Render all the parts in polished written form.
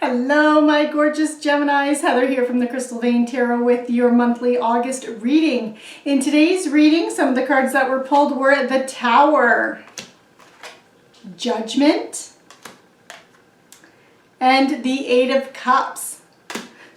Hello, my gorgeous Geminis. Heather here from the Crystal Vein Tarot with your monthly August reading. In today's reading, some of the cards that were pulled were the Tower, Judgment, and the Eight of Cups.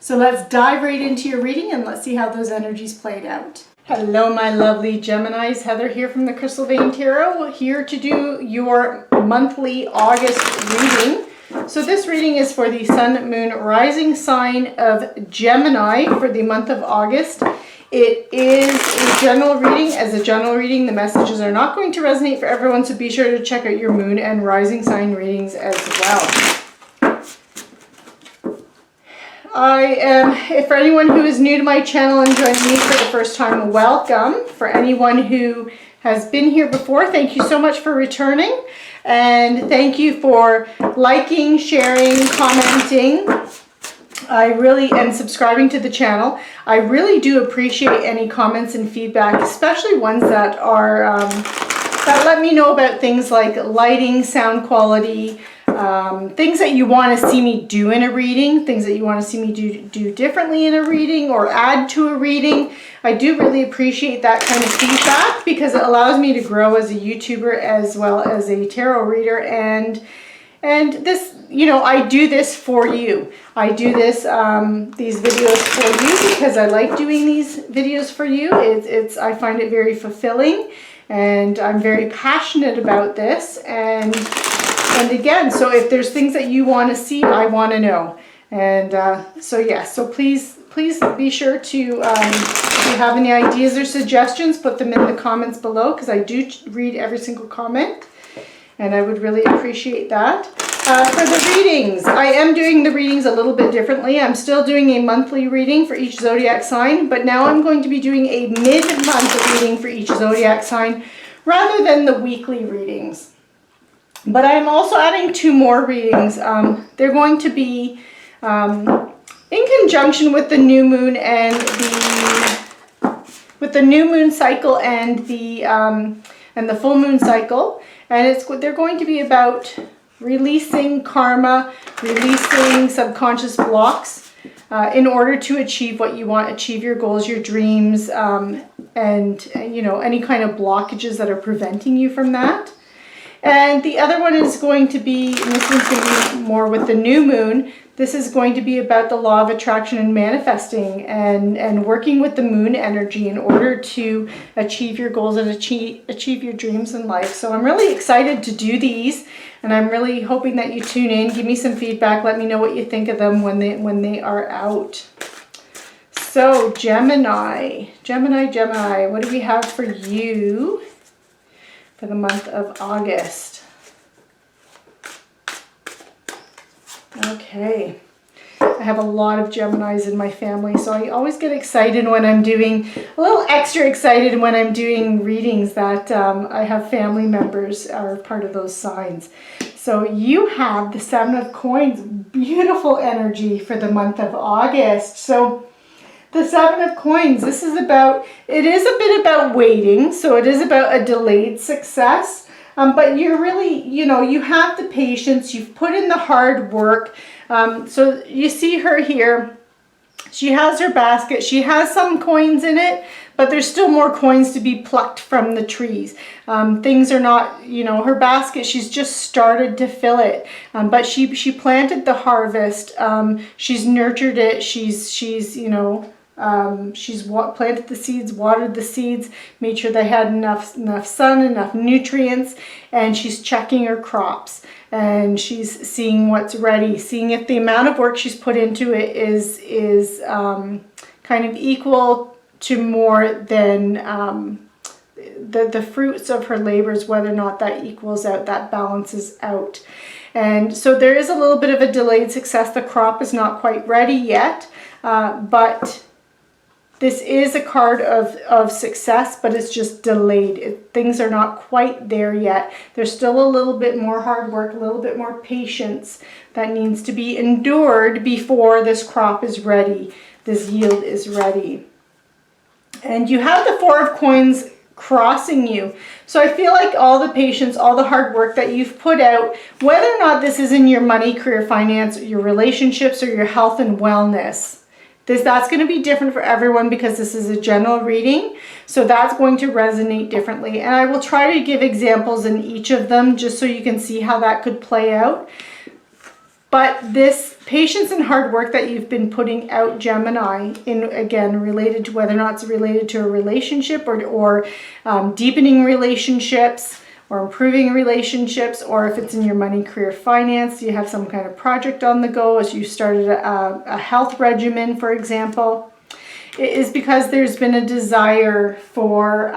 So let's dive right into your reading and let's see how those energies played out. Hello, my lovely Geminis. Heather here from the Crystal Vein Tarot, here to do your monthly August reading. So this reading is for the Sun, Moon, Rising sign of Gemini for the month of August. It is a general reading. As a general reading, the messages are not going to resonate for everyone, so be sure to check out your Moon and Rising sign readings as well. For anyone who is new to my channel and joining me for the first time, welcome. For anyone who has been here before, thank you so much for returning. And thank you for liking, sharing, commenting, and subscribing to the channel. I really do appreciate any comments and feedback, especially ones that are that let me know about things like lighting, sound quality, things that you want to see me do in a reading, things that you want to see me do differently in a reading or add to a reading. I do really appreciate that kind of feedback because it allows me to grow as a YouTuber as well as a tarot reader. And this, you know, I do this for you. I do this these videos for you because I like doing these videos for you. I find it very fulfilling, and I'm very passionate about this. And again, so if there's things that you want to see, I want to know. And so please be sure to, if you have any ideas or suggestions, put them in the comments below, because I do read every single comment, and I would really appreciate that. For the readings, I am doing the readings a little bit differently. I'm still doing a monthly reading for each zodiac sign, but now I'm going to be doing a mid-month reading for each zodiac sign rather than the weekly readings. But I'm also adding two more readings. They're going to be in conjunction with the new moon and the new moon cycle and the full moon cycle, and they're going to be about releasing karma, releasing subconscious blocks in order to achieve what you want, achieve your goals, your dreams, and you know, any kind of blockages that are preventing you from that. And the other one is going to be, and this one's going to be more with the new moon. This is going to be about the law of attraction and manifesting and working with the moon energy in order to achieve your goals and achieve your dreams in life. So I'm really excited to do these, and I'm really hoping that you tune in, give me some feedback, let me know what you think of them when they are out. So Gemini, what do we have for you for the month of August? Okay, I have a lot of Geminis in my family, so I always get excited when I'm doing, a little extra excited when I'm doing readings that I have family members are part of those signs. So you have the Seven of Coins, beautiful energy for the month of August. So the Seven of Coins, it is a bit about waiting, so it is about a delayed success. But you're really, you know, you have the patience, you've put in the hard work. So you see her here, she has her basket, she has some coins in it, but there's still more coins to be plucked from the trees. Things are not, you know, her basket, she's just started to fill it. But she planted the harvest, she's nurtured it, she's you know, she's planted the seeds, watered the seeds, made sure they had enough sun, enough nutrients, and she's checking her crops, and she's seeing what's ready, seeing if the amount of work she's put into it is kind of equal to more than the fruits of her labors, whether or not that equals out, that balances out. And so there is a little bit of a delayed success. The crop is not quite ready yet, but this is a card of success, but it's just delayed. Things are not quite there yet. There's still a little bit more hard work, a little bit more patience that needs to be endured before this crop is ready, this yield is ready. And you have the Four of Coins crossing you. So I feel like all the patience, all the hard work that you've put out, whether or not this is in your money, career, finance, your relationships, or your health and wellness, that's going to be different for everyone because this is a general reading. So that's going to resonate differently. And I will try to give examples in each of them just so you can see how that could play out. But this patience and hard work that you've been putting out, Gemini, in, again, related to whether or not it's related to a relationship or deepening relationships or improving relationships, or if it's in your money, career, finance, you have some kind of project on the go as you started a health regimen, for example, it is because there's been a desire for...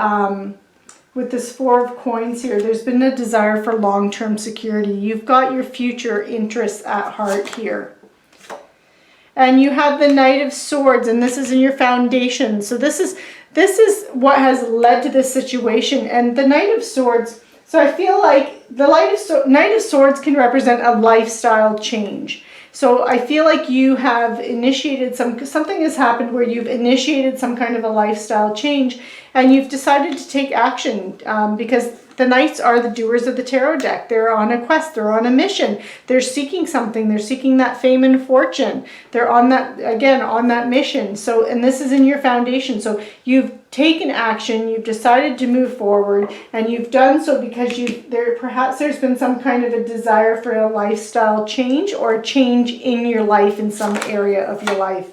with this Four of Coins here, there's been a desire for long-term security. You've got your future interests at heart here. And you have the Knight of Swords, and this is in your foundation. So this is what has led to this situation. And the Knight of Swords, so I feel like the Knight of Swords can represent a lifestyle change. So I feel like you have initiated something has happened where you've initiated some kind of a lifestyle change, and you've decided to take action because the Knights are the doers of the tarot deck. They're on a quest. They're on a mission. They're seeking something. They're seeking that fame and fortune. They're on that, again, on that mission. So, and this is in your foundation. So you've taken action. You've decided to move forward, and you've done so because perhaps there's been some kind of a desire for a lifestyle change or a change in your life, in some area of your life.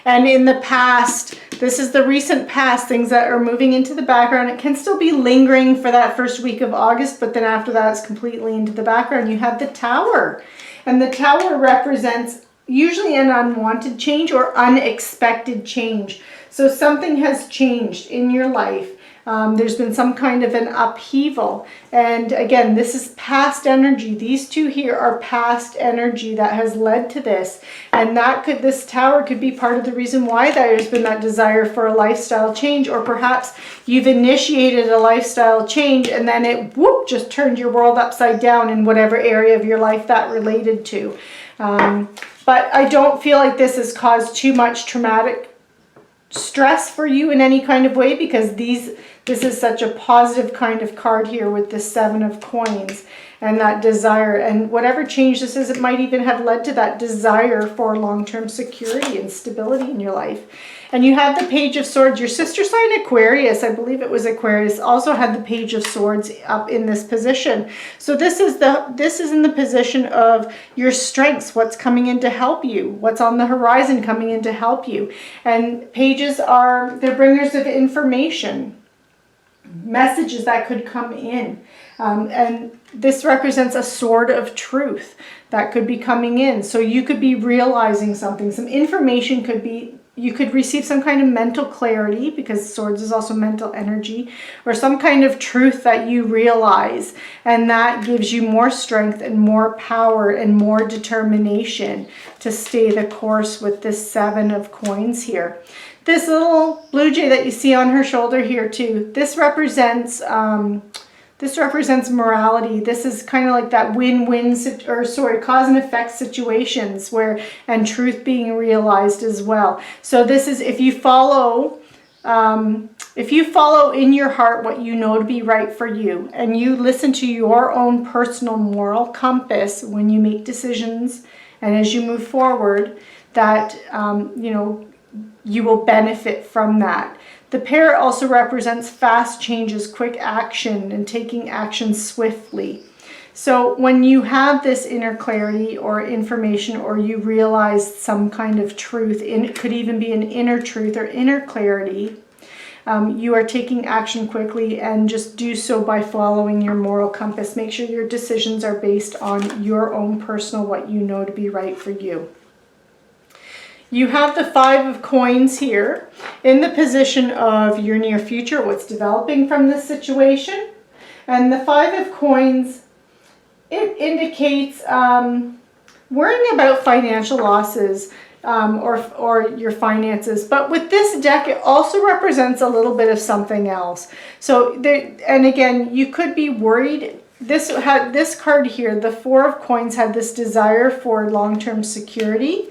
And in the past, this is the recent past, things that are moving into the background. It can still be lingering for that first week of August, but then after that, it's completely into the background. You have the Tower, and the Tower represents usually an unwanted change or unexpected change. So something has changed in your life. There's been some kind of an upheaval. And again, this is past energy. These two here are past energy that has led to this. And this Tower could be part of the reason why there's been that desire for a lifestyle change, or perhaps you've initiated a lifestyle change and then it just turned your world upside down in whatever area of your life that related to. But I don't feel like this has caused too much traumatic stress for you in any kind of way, because this is such a positive kind of card here with the Seven of Coins and that desire. And whatever change this is, it might even have led to that desire for long-term security and stability in your life. And you have the Page of Swords. Your sister sign Aquarius, I believe it was Aquarius, also had the Page of Swords up in this position. So this is in the position of your strengths, what's coming in to help you, what's on the horizon coming in to help you. And pages they're bringers of information, messages that could come in. And this represents a sword of truth that could be coming in. So you could be realizing something. Some information could be, you could receive some kind of mental clarity, because swords is also mental energy, or some kind of truth that you realize, and that gives you more strength and more power and more determination to stay the course with this Seven of Coins here. This little blue jay that you see on her shoulder here too, this represents morality. This is kind of like that win-win, cause and effect situations and truth being realized as well. So this is, if you follow in your heart what you know to be right for you, and you listen to your own personal moral compass when you make decisions and as you move forward, that, you will benefit from that. The Parrot also represents fast changes, quick action, and taking action swiftly. So when you have this inner clarity or information, or you realize some kind of truth, it could even be an inner truth or inner clarity, you are taking action quickly, and just do so by following your moral compass. Make sure your decisions are based on your own personal, what you know to be right for you. You have the Five of Coins here in the position of your near future, what's developing from this situation. And the Five of Coins, it indicates worrying about financial losses or your finances. But with this deck, it also represents a little bit of something else. So, and again, you could be worried. This card here, the Four of Coins, had this desire for long-term security.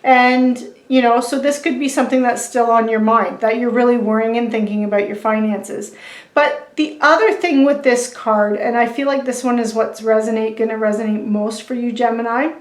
And you know, so this could be something that's still on your mind, that you're really worrying and thinking about your finances. But the other thing with this card, and I feel like this one is what's going to resonate most for you, Gemini,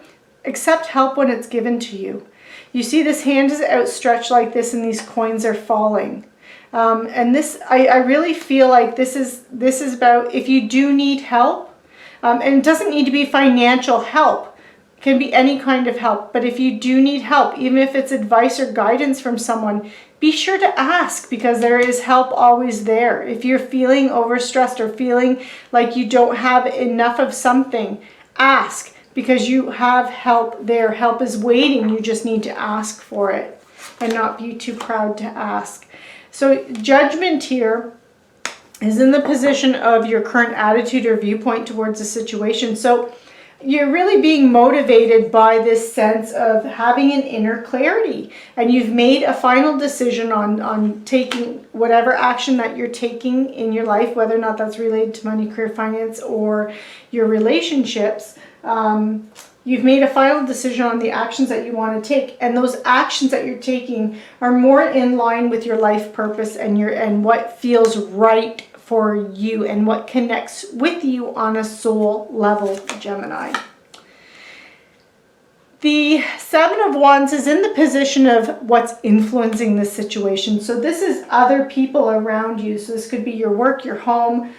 accept help when it's given to you. You see this hand is outstretched like this and these coins are falling. And this, I really feel like this is about if you do need help, and it doesn't need to be financial help. It can be any kind of help. But if you do need help, even if it's advice or guidance from someone, be sure to ask, because there is help always there. If you're feeling overstressed or feeling like you don't have enough of something, ask, because you have help there. Help is waiting. You just need to ask for it and not be too proud to ask. So Judgment here is in the position of your current attitude or viewpoint towards the situation. So you're really being motivated by this sense of having an inner clarity, and you've made a final decision on taking whatever action that you're taking in your life, whether or not that's related to money, career, finance, or your relationships. You've made a final decision on the actions that you want to take, and those actions that you're taking are more in line with your life purpose and what feels right for you and what connects with you on a soul level, Gemini. The Seven of Wands is in the position of what's influencing this situation. So this is other people around you. So this could be your work, your home,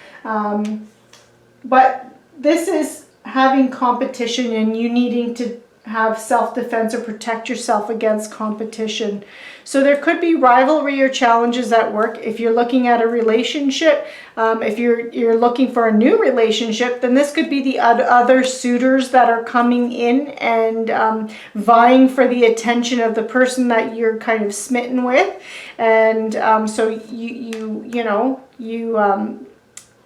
but this is having competition and you needing to have self-defense or protect yourself against competition. So there could be rivalry or challenges at work. If you're looking at a relationship, if you're looking for a new relationship, then this could be the other suitors that are coming in and vying for the attention of the person that you're kind of smitten with. And so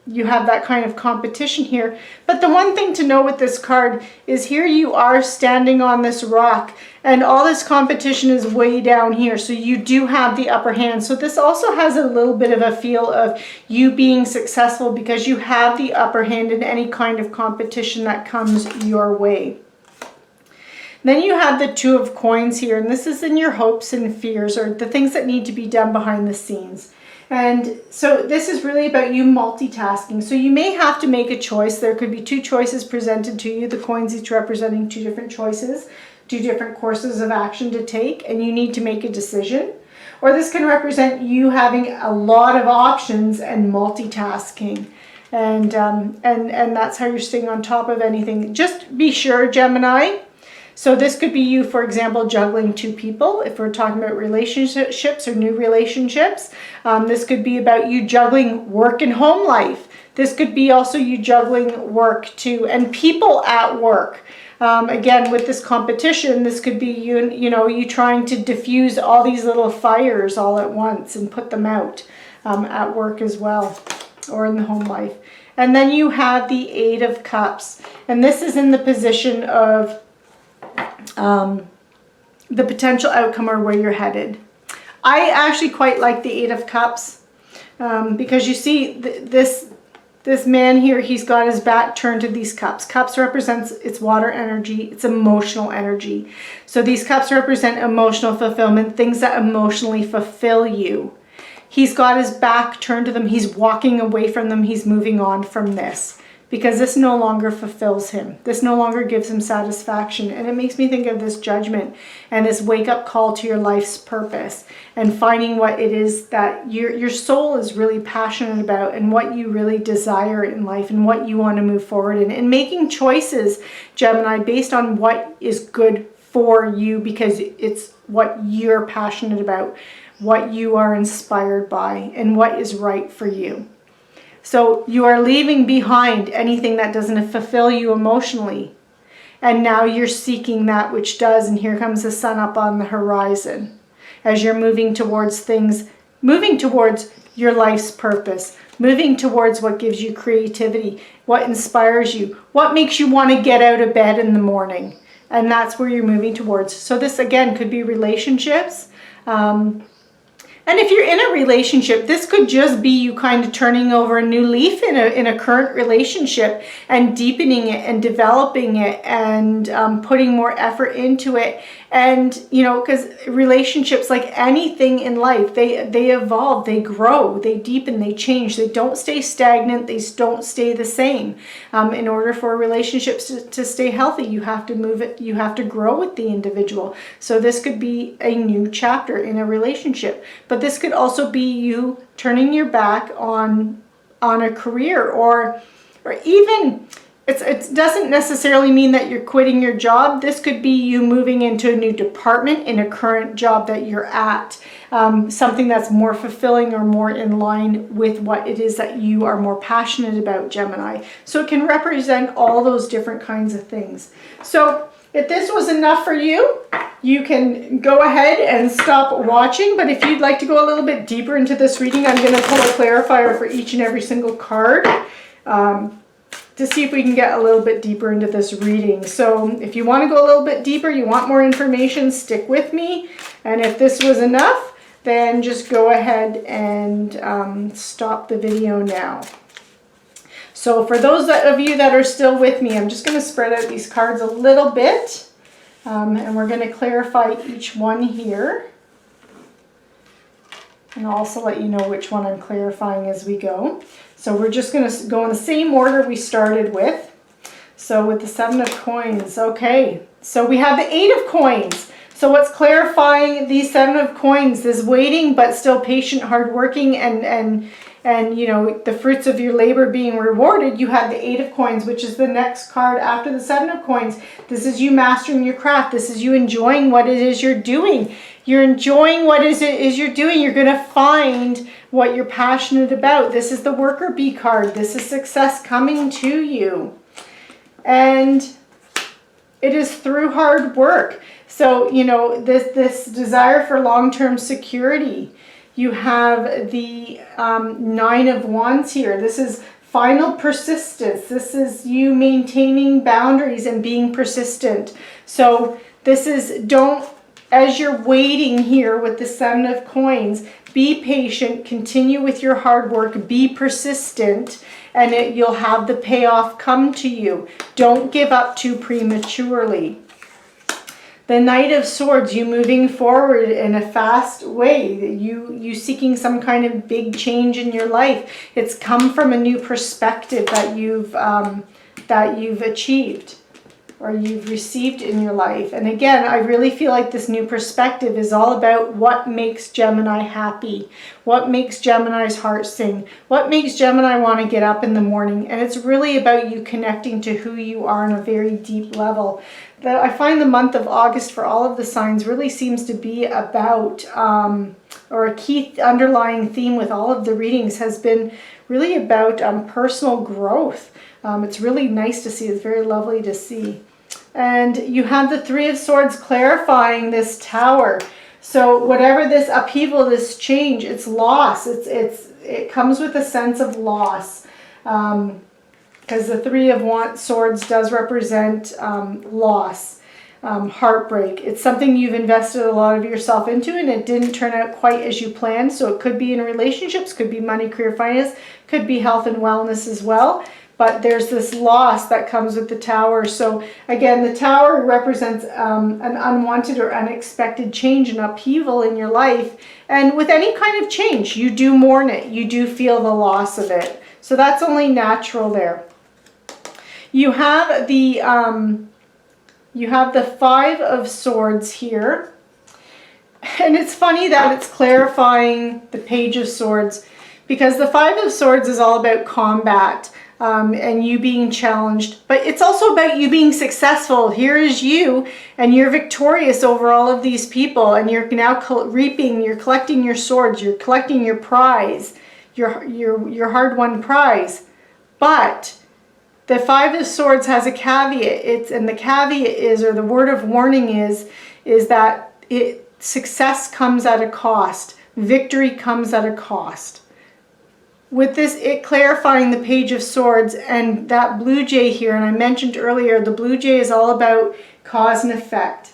you have that kind of competition here. But the one thing to know with this card is here you are standing on this rock and all this competition is way down here. So you do have the upper hand. So this also has a little bit of a feel of you being successful because you have the upper hand in any kind of competition that comes your way. Then you have the Two of Coins here, and this is in your hopes and fears, or the things that need to be done behind the scenes. And so this is really about you multitasking. So you may have to make a choice. There could be two choices presented to you, the coins each representing two different choices, two different courses of action to take, and you need to make a decision. Or this can represent you having a lot of options and multitasking. And that's how you're staying on top of anything. Just be sure, Gemini. So this could be you, for example, juggling two people. If we're talking about relationships or new relationships, this could be about you juggling work and home life. This could be also you juggling work too, and people at work. Again, with this competition, this could be you trying to diffuse all these little fires all at once and put them out at work as well, or in the home life. And then you have the Eight of Cups, and this is in the position of the potential outcome or where you're headed. I actually quite like the Eight of Cups because you see this man here, he's got his back turned to these cups. Cups represents its water energy, it's emotional energy. So these cups represent emotional fulfillment, things that emotionally fulfill you. He's got his back turned to them, he's walking away from them, he's moving on from this. Because this no longer fulfills him. This no longer gives him satisfaction. And it makes me think of this judgment and this wake-up call to your life's purpose and finding what it is that your soul is really passionate about and what you really desire in life and what you want to move forward in. And making choices, Gemini, based on what is good for you because it's what you're passionate about, what you are inspired by, and what is right for you. So you are leaving behind anything that doesn't fulfill you emotionally. And now you're seeking that which does. And here comes the sun up on the horizon as you're moving towards things, moving towards your life's purpose, moving towards what gives you creativity, what inspires you, what makes you want to get out of bed in the morning. And that's where you're moving towards. So this, again, could be relationships. And if you're in a relationship, this could just be you kind of turning over a new leaf in a current relationship and deepening it and developing it and putting more effort into it. And, you know, because relationships, like anything in life, they evolve, they grow, they deepen, they change. They don't stay stagnant. They don't stay the same. In order for relationships to stay healthy, you have to move it. You have to grow with the individual. So this could be a new chapter in a relationship. But this could also be you turning your back on a career, or even it doesn't necessarily mean that you're quitting your job. This could be you moving into a new department in a current job that you're at, something that's more fulfilling or more in line with what it is that you are more passionate about, Gemini. So it can represent all those different kinds of things. So if this was enough for you, you can go ahead and stop watching. But if you'd like to go a little bit deeper into this reading, I'm going to pull a clarifier for each and every single card to see if we can get a little bit deeper into this reading. So if you want to go a little bit deeper, you want more information, stick with me. And if this was enough, then just go ahead and stop the video now. So for those of you that are still with me, I'm just going to spread out these cards a little bit. And we're going to clarify each one here. And I'll also let you know which one I'm clarifying as we go. So we're just going to go in the same order we started with. So with the 7 of coins, okay. So we have the 8 of coins. So what's clarifying these 7 of coins? This waiting but still patient, hardworking, and you know, the fruits of your labor being rewarded. You have the 8 of coins, which is the next card after the 7 of coins. This is you mastering your craft. This is you enjoying what it is you're doing. You're enjoying what it is you're doing. You're going to find what you're passionate about. This is the worker bee card. This is success coming to you. And it is through hard work. So, you know, this desire for long-term security. You have the 9 of Wands here. This is final persistence. This is you maintaining boundaries and being persistent. So this is, as you're waiting here with the 7 of coins, be patient, continue with your hard work, be persistent, and you'll have the payoff come to you. Don't give up too prematurely. The Knight of Swords, you moving forward in a fast way, you seeking some kind of big change in your life. It's come from a new perspective that you've achieved or you've received in your life. And again, I really feel like this new perspective is all about what makes Gemini happy, what makes Gemini's heart sing, what makes Gemini want to get up in the morning. And it's really about you connecting to who you are on a very deep level. I find the month of August for all of the signs really seems to be about, or a key underlying theme with all of the readings has been really about personal growth. It's really nice to see. It's very lovely to see. And you have the 3 of Swords clarifying this Tower. So whatever this upheaval, this change, it's loss. It comes with a sense of loss. Because the 3 of Swords does represent loss, heartbreak. It's something you've invested a lot of yourself into and it didn't turn out quite as you planned. So it could be in relationships, could be money, career, finance, could be health and wellness as well. But there's this loss that comes with the Tower. So again, the Tower represents an unwanted or unexpected change and upheaval in your life. And with any kind of change, you do mourn it. You do feel the loss of it. So that's only natural there. You have the 5 of Swords here. And it's funny that it's clarifying the Page of Swords, because the 5 of Swords is all about combat and you being challenged, but it's also about you being successful. Here is you, and you're victorious over all of these people, and you're now reaping, you're collecting your swords, you're collecting your prize, your hard-won prize. But the 5 of Swords has a caveat. And the caveat is, or the word of warning is that success comes at a cost. Victory comes at a cost. With this, it clarifying the Page of Swords and that blue jay here, and I mentioned earlier, the blue jay is all about cause and effect.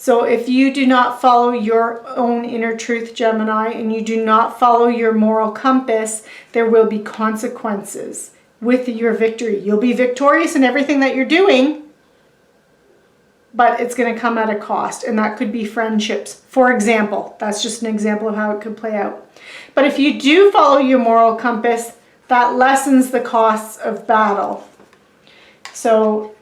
So if you do not follow your own inner truth, Gemini, and you do not follow your moral compass, there will be consequences with your victory. You'll be victorious in everything that you're doing, but it's going to come at a cost, and that could be friendships, for example. That's just an example of how it could play out. But if you do follow your moral compass, that lessens the costs of battle. So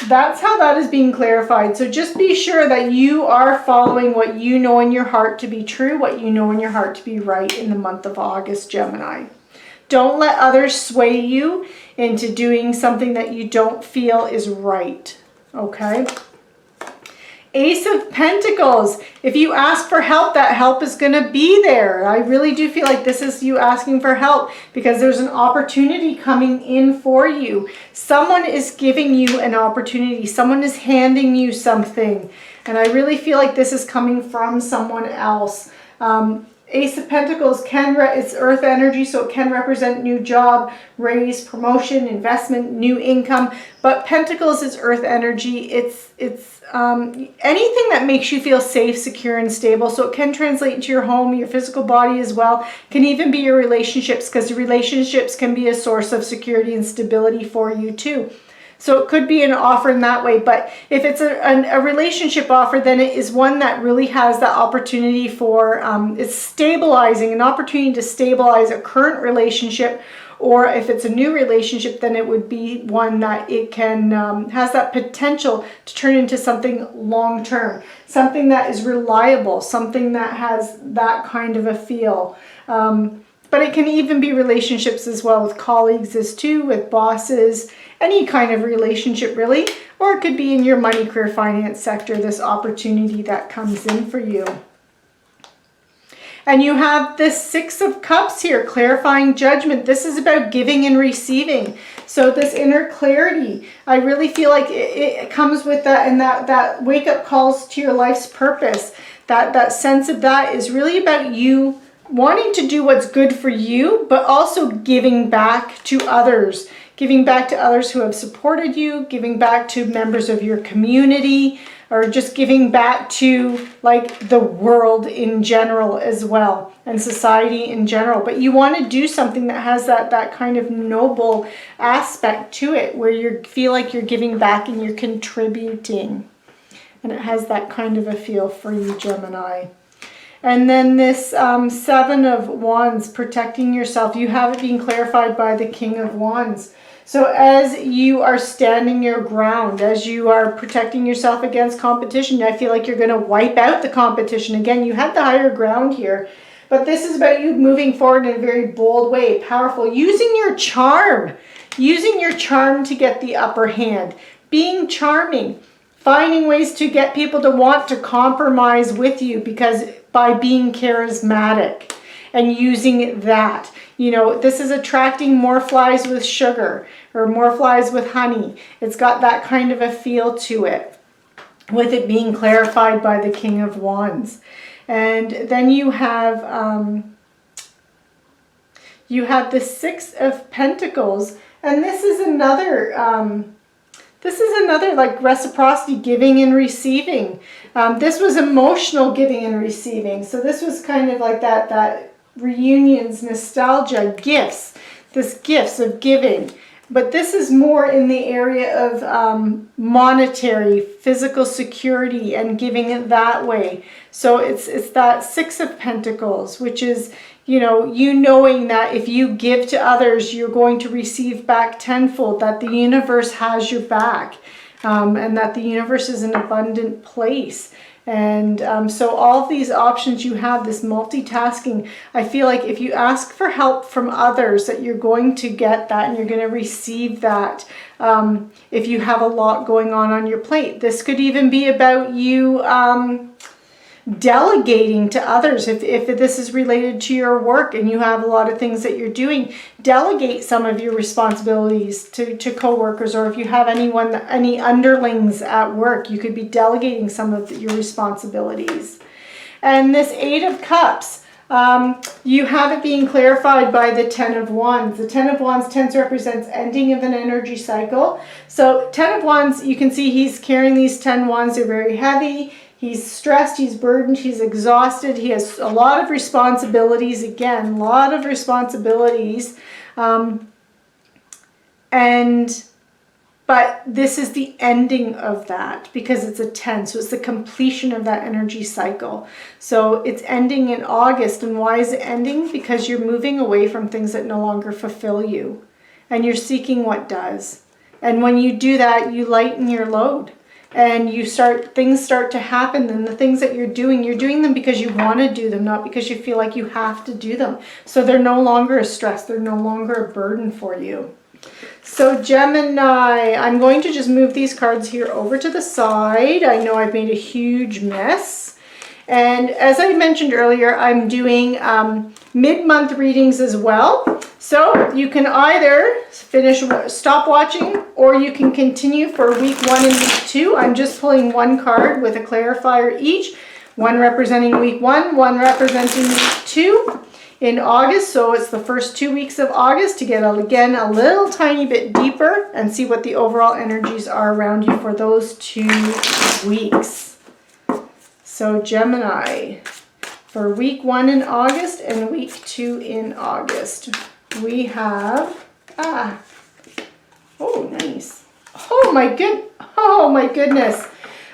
that's how that is being clarified. So just be sure that you are following what you know in your heart to be true, what you know in your heart to be right in the month of August, Gemini. Don't let others sway you into doing something that you don't feel is right, okay? Ace of Pentacles. If you ask for help, that help is going to be there. I really do feel like this is you asking for help because there's an opportunity coming in for you. Someone is giving you an opportunity. Someone is handing you something. And I really feel like this is coming from someone else. Ace of Pentacles it's earth energy, so it can represent new job, raise, promotion, investment, new income. But Pentacles is earth energy. It's anything that makes you feel safe, secure, and stable. So it can translate into your home, your physical body as well. Can even be your relationships, because relationships can be a source of security and stability for you too. So it could be an offer in that way, but if it's a relationship offer, then it is one that really has the opportunity for, it's stabilizing, an opportunity to stabilize a current relationship, or if it's a new relationship, then it would be one that it can, has that potential to turn into something long-term, something that is reliable, something that has that kind of a feel. But it can even be relationships as well with colleagues as too, with bosses, any kind of relationship really, or it could be in your money, career, finance sector, this opportunity that comes in for you. And you have this Six of Cups here, clarifying judgment. This is about giving and receiving. So this inner clarity, I really feel like it comes with that, and that wake-up calls to your life's purpose. That sense of that is really about you wanting to do what's good for you, but also giving back to others. Giving back to others who have supported you, giving back to members of your community, or just giving back to like the world in general as well, and society in general. But you want to do something that has that kind of noble aspect to it, where you feel like you're giving back and you're contributing. And it has that kind of a feel for you, Gemini. And then this Seven of Wands, protecting yourself. You have it being clarified by the King of Wands. So as you are standing your ground, as you are protecting yourself against competition, I feel like you're going to wipe out the competition. Again, you had the higher ground here. But this is about you moving forward in a very bold way, powerful, using your charm to get the upper hand, being charming, finding ways to get people to want to compromise with you, because by being charismatic and using that. You know, this is attracting more flies with sugar or more flies with honey. It's got that kind of a feel to it, with it being clarified by the King of Wands. And then you have the Six of Pentacles, and this is another like reciprocity, giving and receiving. This was emotional giving and receiving. So this was kind of like that reunions, nostalgia, gifts, this gifts of giving. But this is more in the area of monetary, physical security, and giving it that way. So it's that Six of Pentacles, which is, you knowing that if you give to others, you're going to receive back tenfold, that the universe has your back, and that the universe is an abundant place. And so all of these options you have, this multitasking, I feel like if you ask for help from others, that you're going to get that and you're going to receive that. If you have a lot going on your plate, this could even be about you delegating to others. If this is related to your work and you have a lot of things that you're doing, delegate some of your responsibilities to co-workers, or if you have any underlings at work, you could be delegating some of your responsibilities. And this Eight of Cups, you have it being clarified by the Ten of Wands. The Ten of Wands tends to represent ending of an energy cycle. So Ten of Wands, you can see he's carrying these 10 wands. They're very heavy. He's stressed, he's burdened, he's exhausted, he has a lot of responsibilities, again, a lot of responsibilities. But this is the ending of that because it's a 10. So it's the completion of that energy cycle. So it's ending in August. And why is it ending? Because you're moving away from things that no longer fulfill you. And you're seeking what does. And when you do that, you lighten your load. And things start to happen. And the things that you're doing them because you want to do them, not because you feel like you have to do them. So they're no longer a stress. They're no longer a burden for you. So Gemini, I'm going to just move these cards here over to the side. I know I've made a huge mess. And as I mentioned earlier, I'm doing mid-month readings as well. So you can either stop watching, or you can continue for week 1 and week 2. I'm just pulling one card with a clarifier each. One representing week 1, one representing week 2. In August, so it's the first 2 weeks of August to get, again, a little tiny bit deeper and see what the overall energies are around you for those 2 weeks. So Gemini, for week 1 in August and week 2 in August, we have, oh, nice. Oh my goodness.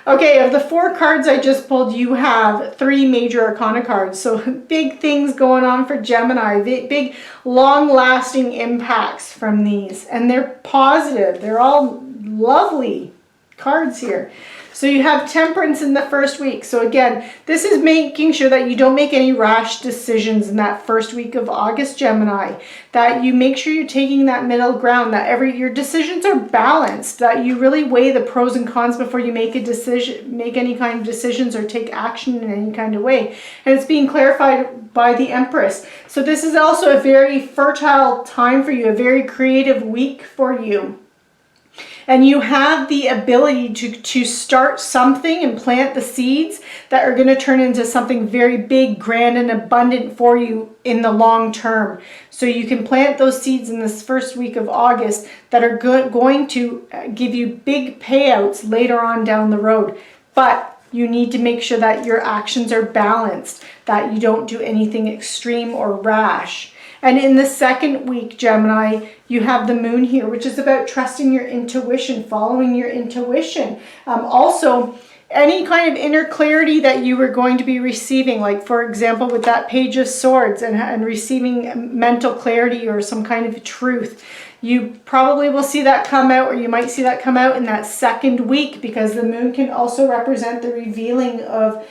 Okay, of the 4 cards I just pulled, you have 3 major arcana cards. So big things going on for Gemini, big long-lasting impacts from these. And they're positive. They're all lovely cards here. So you have Temperance in the first week. So again, this is making sure that you don't make any rash decisions in that first week of August, Gemini. That you make sure you're taking that middle ground, that your decisions are balanced, that you really weigh the pros and cons before you make a decision, make any kind of decisions or take action in any kind of way. And it's being clarified by the Empress. So this is also a very fertile time for you, a very creative week for you. And you have the ability to start something and plant the seeds that are going to turn into something very big, grand, and abundant for you in the long term. So you can plant those seeds in this first week of August that are going to give you big payouts later on down the road. But you need to make sure that your actions are balanced, that you don't do anything extreme or rash. And in the second week, Gemini, you have the moon here, which is about trusting your intuition, following your intuition. Also, any kind of inner clarity that you were going to be receiving, like for example, with that Page of Swords and receiving mental clarity or some kind of truth. You probably will see that come out, or you might see that come out in that second week, because the moon can also represent the revealing of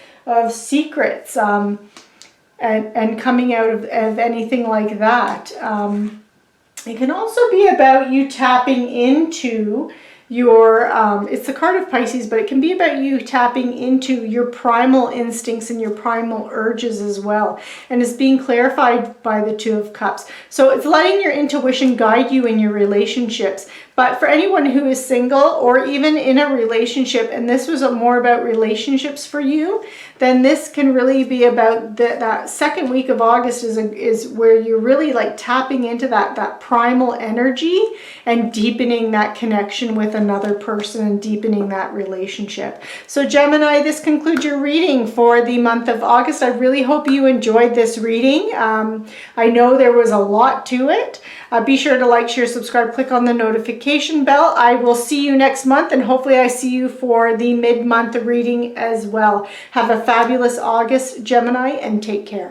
secrets. And coming out of anything like that. It can also be about you tapping into your, it's the card of Pisces, but it can be about you tapping into your primal instincts and your primal urges as well. And it's being clarified by the Two of Cups. So it's letting your intuition guide you in your relationships. But for anyone who is single or even in a relationship, and this was more about relationships for you, then this can really be about that second week of August is where you're really like tapping into that primal energy and deepening that connection with another person and deepening that relationship. So Gemini, this concludes your reading for the month of August. I really hope you enjoyed this reading. I know there was a lot to it. Be sure to like, share, subscribe, click on the notification bell. I will see you next month, and hopefully I see you for the mid-month reading as well. Have a fabulous August, Gemini, and take care.